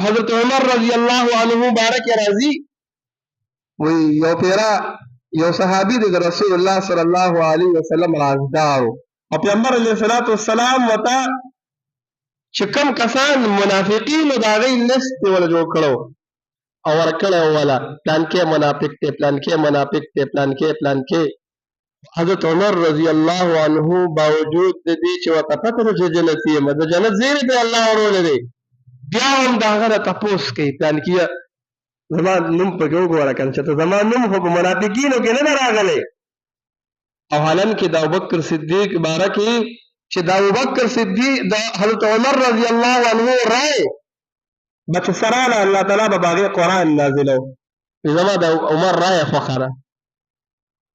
حضرت عمر رضی الله عنه بارک راضی وی یو پیرا یو صحابی د رسول الله صلی الله علیه وسلم رازدارو او پیغمبر علیه الصلاۃ والسلام وتا چې کوم کسان منافقین دا غي لست ولا جوړ کړو او ورکړه ولا پلان کې منافق ته پلان کې منافق ته پلان کې حضرت عمر رضی الله عنه باوجود د دې چې وته پته چې جنتی مد جنت زیر په الله ورول دي بیا هم دا غره تاسو کوي پلان کې زمان نوم په وګوره کنه چې زمان نوم خو منافقینو کې نه راغلي او حالان کې د ابوبکر صدیق بارکه چې د ابوبکر صدیق د حضرت عمر رضی الله عنه رائے بچ سراله الله تعالی به باغ قرآن نازلو زما د عمر رائے خو خره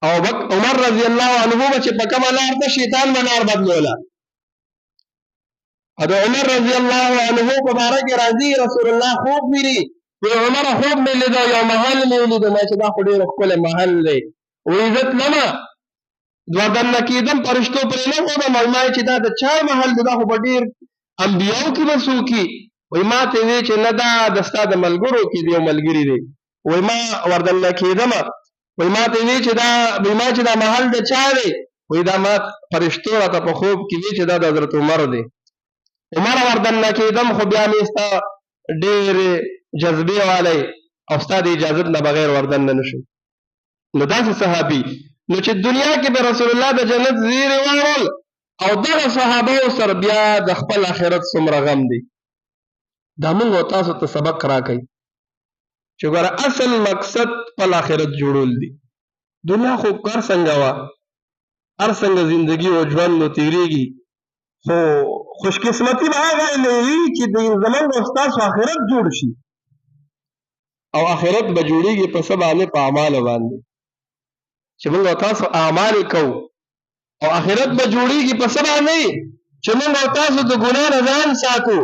او عمر رضی الله عنه چې په کومه لار ته شیطان منار بدلولا ادو عمر رضی الله عنه په باره کې راځي رسول الله خوب ویری په عمر خوب مې لیدو یو محل مې لیدو چې دا خو ډېر خپل محل دی او عزت لما دوا دنه کېدم پرشتو پر نه و ما چې دا د چا محل دی دا خو ډېر انبیاو کې وسو کې وای ما ته وی چې نه دا د استاد ملګرو کې دی ملګری دی وای ما وردن کېدم وای ما ته وی چې دا محل د چا دی وای دا ما پرشتو راته په خوب کې وی چې دا د حضرت عمر دی عمر وردن کېدم خو بیا مې استا ډېر جذبه والی او استاد اجازه نه بغیر وردن نه نشو نو داسې صحابي نو چې دنیا کې به رسول الله د جنت زیر وړل او دغه صحابه سره بیا د خپل آخرت څومره غم دی دا موږ تاسو ته سبق راکړي چې ګوره اصل مقصد خپل آخرت جوړول دي دنیا خو کار څنګه وا هر څنګه زندگی او ژوند نو تیریږي خو خوش قسمتی به هغه نه وي چې د زمون استاد آخرت جوړ شي او آخرت به جوړیږي په سبا نه په اعمال باندې چې موږ تاسو اعمال کوو او آخرت به جوړیږي په سبا نه چې موږ تاسو د ګناه نه ځان ساتو